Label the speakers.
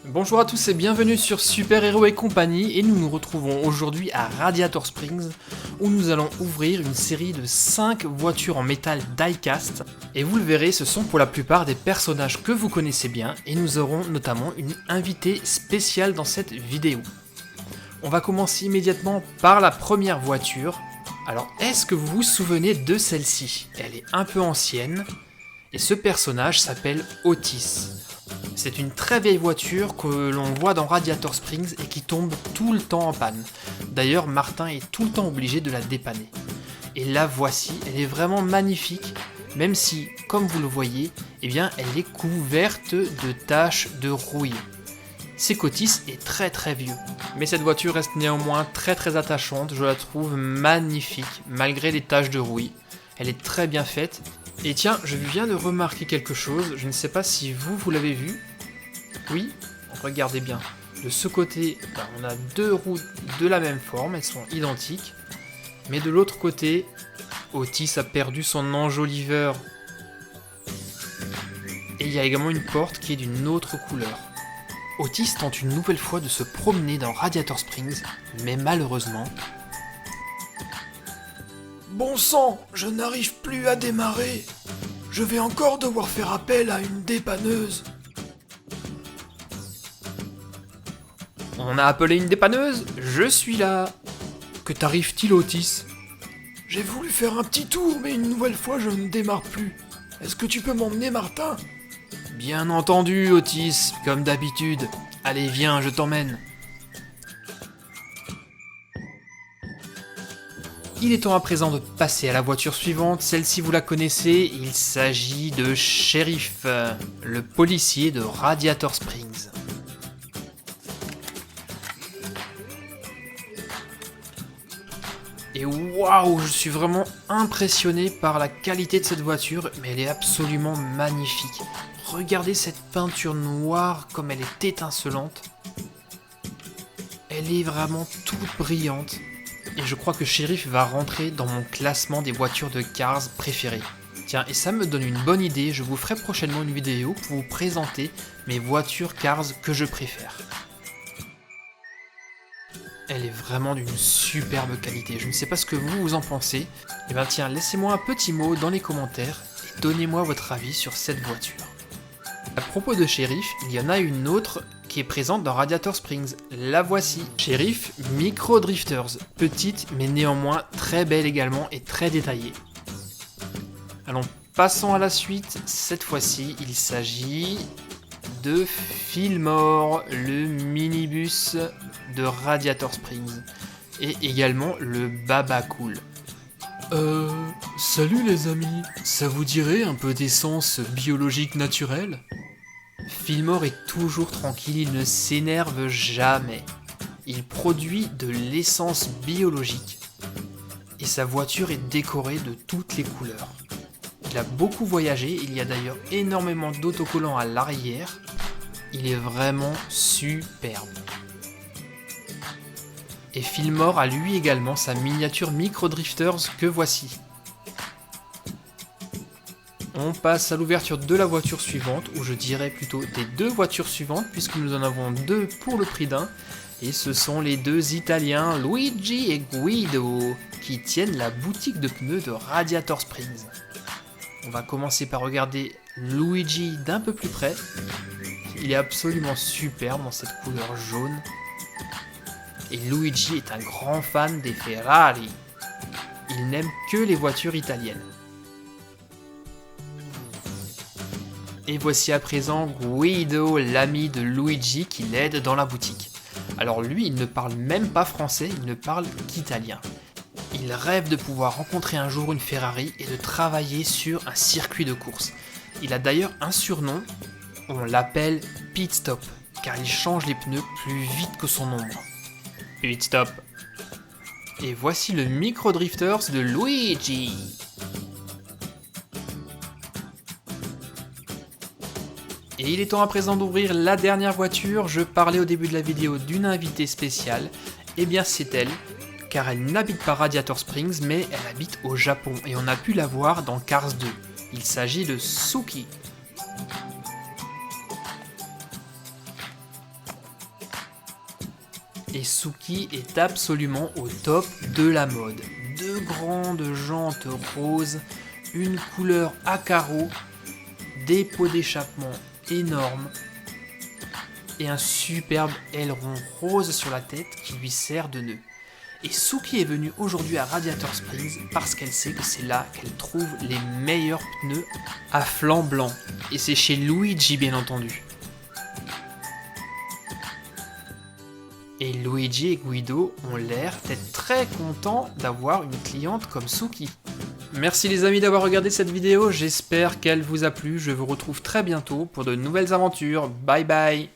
Speaker 1: Bonjour à tous et bienvenue sur Super Héros et compagnie, et nous nous retrouvons aujourd'hui à Radiator Springs où nous allons ouvrir une série de 5 voitures en métal die-cast, et vous le verrez, ce sont pour la plupart des personnages que vous connaissez bien, et nous aurons notamment une invitée spéciale dans cette vidéo. On va commencer immédiatement par la première voiture. Alors, est-ce que vous vous souvenez de celle-ci? Elle est un peu ancienne, et ce personnage s'appelle Otis. C'est une très vieille voiture que l'on voit dans Radiator Springs et qui tombe tout le temps en panne. D'ailleurs, Martin est tout le temps obligé de la dépanner. Et la voici, elle est vraiment magnifique, même si, comme vous le voyez, eh bien, elle est couverte de taches de rouille. C'est qu'Otis est très vieux. Mais cette voiture reste néanmoins très attachante, je la trouve magnifique, malgré les taches de rouille. Elle est très bien faite. Et tiens, je viens de remarquer quelque chose, je ne sais pas si vous l'avez vu. Oui, regardez bien. De ce côté, on a deux roues de la même forme, elles sont identiques. Mais de l'autre côté, Otis a perdu son enjoliveur. Et il y a également une porte qui est d'une autre couleur. Otis tente une nouvelle fois de se promener dans Radiator Springs, mais malheureusement...
Speaker 2: Bon sang, je n'arrive plus à démarrer. Je vais encore devoir faire appel à une dépanneuse.
Speaker 1: On a appelé une dépanneuse? Je suis là.
Speaker 2: Que t'arrive-t-il, Otis? J'ai voulu faire un petit tour, mais une nouvelle fois je ne démarre plus. Est-ce que tu peux m'emmener, Martin?
Speaker 1: Bien entendu, Otis, comme d'habitude. Allez, viens, je t'emmène. Il est temps à présent de passer à la voiture suivante, celle-ci vous la connaissez, il s'agit de Sheriff, le policier de Radiator Springs. Et waouh, je suis vraiment impressionné par la qualité de cette voiture, mais elle est absolument magnifique. Regardez cette peinture noire comme elle est étincelante. Elle est vraiment toute brillante. Et je crois que Sheriff va rentrer dans mon classement des voitures de Cars préférées. Tiens, et ça me donne une bonne idée, je vous ferai prochainement une vidéo pour vous présenter mes voitures Cars que je préfère. Elle est vraiment d'une superbe qualité, je ne sais pas ce que vous en pensez. Et bien tiens, laissez-moi un petit mot dans les commentaires et donnez-moi votre avis sur cette voiture. À propos de Sheriff, il y en a une autre qui est présente dans Radiator Springs. La voici, Sheriff Micro Drifters, petite mais néanmoins très belle également et très détaillée. Allons, passons à la suite. Cette fois-ci, il s'agit de Fillmore, le minibus de Radiator Springs, et également le Baba Cool.
Speaker 2: Salut les amis, ça vous dirait un peu d'essence biologique naturelle?
Speaker 1: Fillmore est toujours tranquille, il ne s'énerve jamais. Il produit de l'essence biologique et sa voiture est décorée de toutes les couleurs. Il a beaucoup voyagé, il y a d'ailleurs énormément d'autocollants à l'arrière. Il est vraiment superbe. Et Fillmore a lui également sa miniature Micro Drifters que voici. On passe à l'ouverture de la voiture suivante, ou je dirais plutôt des deux voitures suivantes, puisque nous en avons deux pour le prix d'un. Et ce sont les deux Italiens, Luigi et Guido, qui tiennent la boutique de pneus de Radiator Springs. On va commencer par regarder Luigi d'un peu plus près. Il est absolument superbe dans cette couleur jaune. Et Luigi est un grand fan des Ferrari. Il n'aime que les voitures italiennes. Et voici à présent Guido, l'ami de Luigi, qui l'aide dans la boutique. Alors lui, il ne parle même pas français, il ne parle qu'italien. Il rêve de pouvoir rencontrer un jour une Ferrari et de travailler sur un circuit de course. Il a d'ailleurs un surnom, on l'appelle Pit Stop, car il change les pneus plus vite que son ombre. Pit Stop. Et voici le Micro Drifters de Luigi. Et il est temps à présent d'ouvrir la dernière voiture. Je parlais au début de la vidéo d'une invitée spéciale. Et bien c'est elle, car elle n'habite pas Radiator Springs, mais elle habite au Japon. Et on a pu la voir dans Cars 2. Il s'agit de Suki. Et Suki est absolument au top de la mode. 2 grandes jantes roses, une couleur à carreaux, des pots d'échappement énormes et un superbe aileron rose sur la tête qui lui sert de nœud. Et Suki est venue aujourd'hui à Radiator Springs parce qu'elle sait que c'est là qu'elle trouve les meilleurs pneus à flanc blanc. Et c'est chez Luigi bien entendu. Et Luigi et Guido ont l'air d'être très contents d'avoir une cliente comme Suki. Merci les amis d'avoir regardé cette vidéo, j'espère qu'elle vous a plu. Je vous retrouve très bientôt pour de nouvelles aventures. Bye bye.